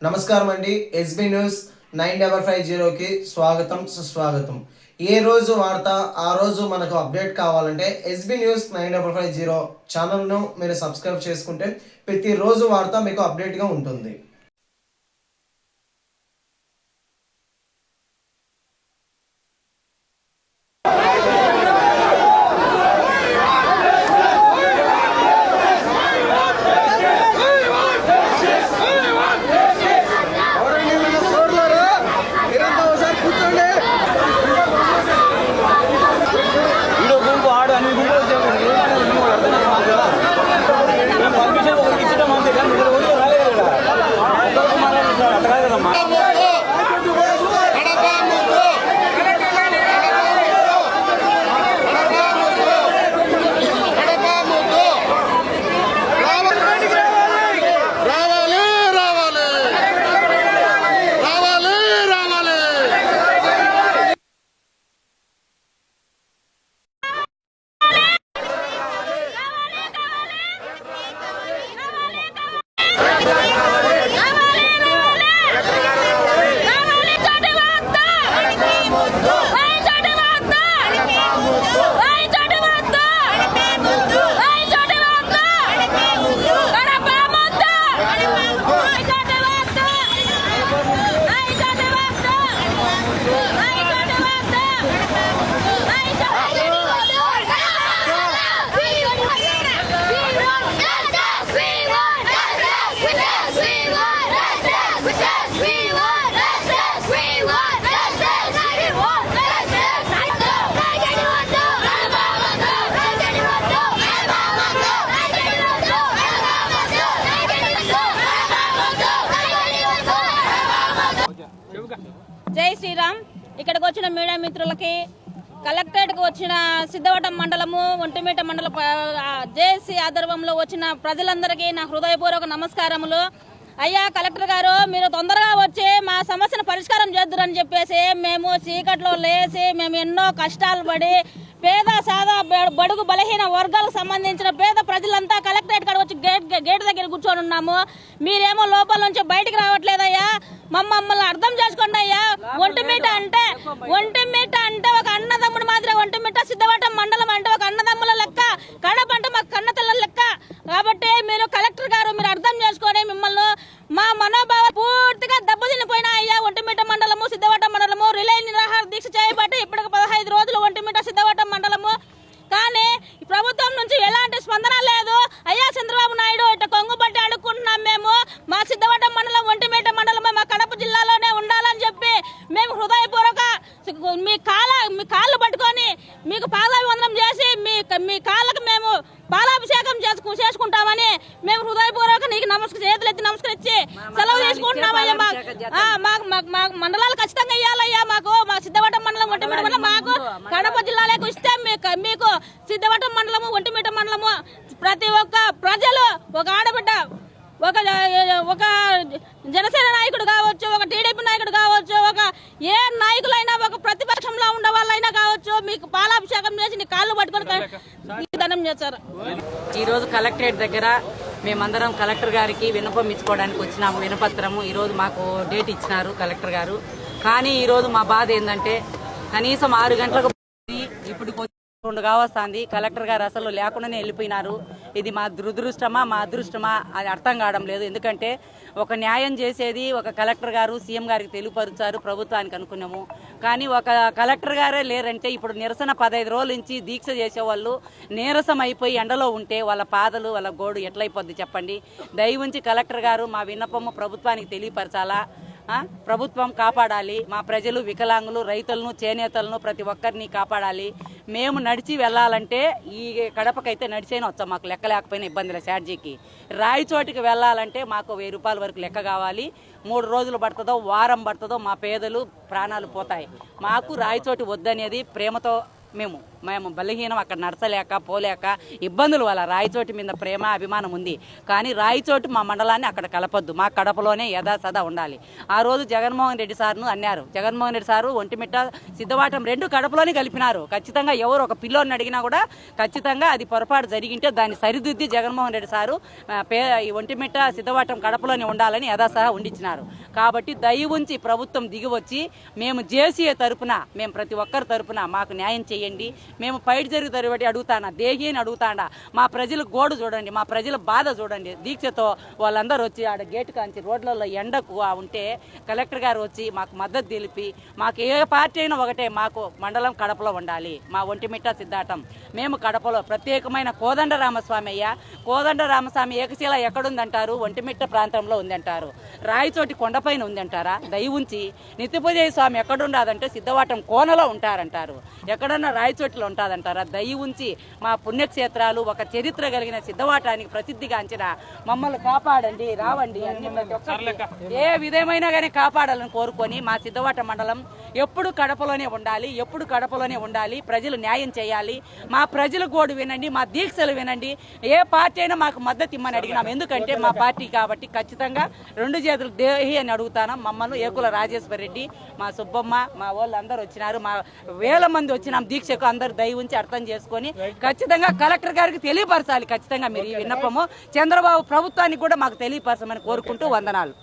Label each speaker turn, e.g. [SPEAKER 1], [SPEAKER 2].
[SPEAKER 1] నమస్కారం అండి. SB news 9550కి స్వాగతం సుస్వాగతం. ఏ రోజు వార్త ఆ రోజు మనకు అప్డేట్ కావాలంటే ఎస్బీ న్యూస్ 9550 ఛానల్ను మీరు సబ్స్క్రైబ్ చేసుకుంటే ప్రతిరోజు వార్త మీకు అప్డేట్గా ఉంటుంది.
[SPEAKER 2] జై శ్రీరామ్. ఇక్కడికి వచ్చిన మీడియా మిత్రులకి, కలెక్టరేట్కి వచ్చిన సిద్ధవటం మండలము, ఒంటిమిట్ట మండల జేఏసీ ఆధ్వర్యంలో వచ్చిన ప్రజలందరికీ నా హృదయపూర్వక నమస్కారములు. అయ్యా కలెక్టర్ గారు, మీరు తొందరగా వచ్చి మా సమస్యను పరిష్కారం చేద్దురని చెప్పేసి మేము చీకట్లో లేచి మేము ఎన్నో కష్టాలు పడి పేద సాదా బడుగు బలహీన వర్గాలకు సంబంధించిన పేద ప్రజలంతా కలెక్టరేట్ కాడ వచ్చి గేట్ దగ్గర కూర్చొని ఉన్నాము. మీరేమో లోపల నుంచి బయటికి రావట్లేదయ్యా. మమ్మల్ని అర్థం చేసుకోండి అయ్యా. ఒంటిమిట్ట అంటే ఒక అన్నదమ్ముడు మాదిరి. ఒంటిమిట్ట సిద్ధవటం మండలం అంటే ఒక అన్నదమ్ముల లెక్క, కడప అంటే మాకు కన్నతల్ల లెక్క. కాబట్టి మీరు కలెక్టర్ గారు మీరు అర్థం చేసుకొని మిమ్మల్ని మా మనోభావ పూర్తిగా దెబ్బతినిపోయినా అయ్యా. ఒంటిమిట్ట మండలము, సిద్ధవటం మండలము రిలే నిరాహార దీక్ష చేయబట్టి ఇప్పటికి 15 రోజులు ఒంటిమిట్ట సిద్ధవటం మండలము. కానీ ప్రభుత్వం నుంచి ఎలాంటి స్పందన లేదు అయ్యా. చంద్రబాబు నాయుడు ఇట్లా కొంగుబట్టి అడుక్కుంటున్నాం మేము. మా సిద్ధవటం మండలం, ఒంటిమిట్ట మండలము మా కడప జిల్లాలోనే ఉండాలని చెప్పి మేము హృదయపూర్వక మీ కాళ్ళు పట్టుకొని మీకు పాదాభివందనం చేసి మీ కాళ్ళకు మేము పాలాభిషేకం చేసుకుంటామని మేము హృదయపూర్వక నీకు చేతులెత్తి నమస్కరించి సెలవు తీసుకుంటున్నామయ్యా. మాకు మండలాలు ఖచ్చితంగా ఇవ్వాలయ్యా. మా సిద్ధవటం మండలం, ఒంటిమిట్ట మండలం మాకు కడప జిల్లాలకు ఇస్తే మీకు సిద్ధవటం మండలము, ఒంటిమిట్ట మండలము ప్రతి ఒక్క ప్రజలు, ఒక ఆడబిడ్డ, ఒక జనసేన నాయకుడు కావచ్చు, ఒక టీడీపీ నాయకుడు కావచ్చు, ఒక ఏ నాయకులైనా, ఒక ప్రతిపక్షంలో ఉండే వాళ్ళైనా కావచ్చు, మీకు పాలాభిషేకం చేసి నీ కాళ్ళు పట్టుకొని ధనం చేశారు.
[SPEAKER 3] ఈరోజు కలెక్టరేట్ దగ్గర మేమందరం కలెక్టర్ గారికి విన్నపం ఇచ్చుకోవడానికి వచ్చినాము. వినపత్రము ఈరోజు మాకు డేట్ ఇచ్చినారు కలెక్టర్ గారు. కానీ ఈరోజు మా బాధ ఏంటంటే కనీసం 6 గంటలకు ఇప్పుడు 2 కావస్తుంది. కలెక్టర్ గారు అసలు లేకుండానే వెళ్ళిపోయినారు. ఇది మా దురదృష్టమా మా అదృష్టమా అది అర్థం కావడం లేదు. ఎందుకంటే ఒక న్యాయం చేసేది ఒక కలెక్టర్ గారు సీఎం గారికి తెలియపరుచారు ప్రభుత్వానికి అనుకున్నాము. కానీ ఒక కలెక్టర్ గారే లేరంటే ఇప్పుడు నిరసన 15 రోజుల నుంచి దీక్ష చేసేవాళ్ళు నీరసం అయిపోయి ఎండలో ఉంటే వాళ్ళ పాదలు వాళ్ళ గోడు ఎట్లయిపోద్ది చెప్పండి. దయవుంచి కలెక్టర్ గారు మా విన్నపము ప్రభుత్వానికి తెలియపరచాలా. ప్రభుత్వం కాపాడాలి. మా ప్రజలు, వికలాంగులు, రైతులను, చేనేతలను ప్రతి ఒక్కరిని కాపాడాలి. మేము నడిచి వెళ్ళాలంటే ఈ కడపకైతే నడిచైనా వచ్చాం. మాకు లెక్క లేకపోయినా ఇబ్బంది లేదు. ఛార్జీకి రాయచోటికి వెళ్ళాలంటే మాకు 1000 రూపాయల వరకు లెక్క కావాలి. 3 రోజులు పడుతుందో వారం పడుతుందో మా పేదలు ప్రాణాలు పోతాయి. మాకు రాయచోటి వద్దనేది ప్రేమతో మేము మేము బలహీనం, అక్కడ నడచలేక పోలేక ఇబ్బందులు వల్ల రాయచోటి మీద ప్రేమ అభిమానం ఉంది. కానీ రాయచోటి మా మండలాన్ని అక్కడ కలపొద్దు, మా కడపలోనే యథాసదా ఉండాలి. ఆ రోజు జగన్మోహన్ రెడ్డి సార్ను అన్నారు. జగన్మోహన్ రెడ్డి సారు ఒంటిమిట్ట సిద్ధవాటం రెండు కడపలోనే కలిపినారు. ఖచ్చితంగా ఎవరు ఒక పిల్లోని అడిగినా కూడా ఖచ్చితంగా అది పొరపాటు జరిగింటే దాన్ని సరిదిద్ది జగన్మోహన్ రెడ్డి సారు ఈ ఒంటిమిట్ట సిద్ధవాటం కడపలోనే ఉండాలని యథాసహా ఉండిచ్చినారు. కాబట్టి దయ ఉంచి ప్రభుత్వం దిగి వచ్చి మేము జేసీఏ తరపున, మేము ప్రతి ఒక్కరి తరపున మాకు న్యాయం చేయండి. మేము పైట జరిగి తరబడి అడుగుతానా, దేహీని అడుగుతాడా, మా ప్రజల గోడు చూడండి, మా ప్రజల బాధ చూడండి. దీక్షతో వాళ్ళందరూ వచ్చి ఆడ గేటు కాంచి రోడ్లలో ఎండకు ఉంటే కలెక్టర్ గారు వచ్చి మాకు మద్దతు తెలిపి, మాకు ఏ పార్టీ అయినా ఒకటే, మాకు మండలం కడపలో ఉండాలి, మా ఒంటిమిట్ట సిద్ధాటం మేము కడపలో ప్రత్యేకమైన కోదండరామస్వామి అయ్యా. కోదండరామస్వామి ఏకశిల ఎక్కడుందంటారు? ఒంటిమిట్ట ప్రాంతంలో ఉందంటారు. రాయచోటి కొండపైన ఉందంటారా? దయ ఉంచి నిత్యపూజయ్య స్వామి ఎక్కడుండదంటే సిద్ధవాటం కోనలో ఉంటారంటారు. ఎక్కడన్నా రాయచోటిలో ఉంటుందంటారా? దయ ఉంచి మా పుణ్యక్షేత్రాలు, ఒక చరిత్ర కలిగిన సిద్ధవాటానికి ప్రసిద్ధిగాంచిన మమ్మల్ని కాపాడండి, రావండి. అన్ని ప్రతి ఒక్కరికి ఏ విధమైన కానీ కాపాడాలని కోరుకొని మా సిద్ధవాట మండలం ఎప్పుడు కడపలోనే ఉండాలి, ఎప్పుడు కడపలోనే ఉండాలి. ప్రజలు న్యాయం చేయాలి, మా ప్రజల గోడు వినండి, మా దీక్షలు వినండి. ఏ పార్టీ అయినా మాకు మద్దతు ఇమ్మని అడిగినాం. ఎందుకంటే మా పార్టీ కాబట్టి ఖచ్చితంగా రెండు చేతులు దేహి అని అడుగుతాను. మమ్మల్ని ఏకుల రాజేశ్వర రెడ్డి, మా సుబ్బమ్మ, మా వాళ్ళు అందరూ వచ్చినారు. మా వేల మంది వచ్చినాం దీక్షకు. అందరూ దయ ఉంచి అర్థం చేసుకొని ఖచ్చితంగా కలెక్టర్ గారికి తెలియపరచాలి. ఖచ్చితంగా మీరు ఈ విన్నపము చంద్రబాబు ప్రభుత్వానికి కూడా మాకు తెలియపరచమని కోరుకుంటూ వందనాలు.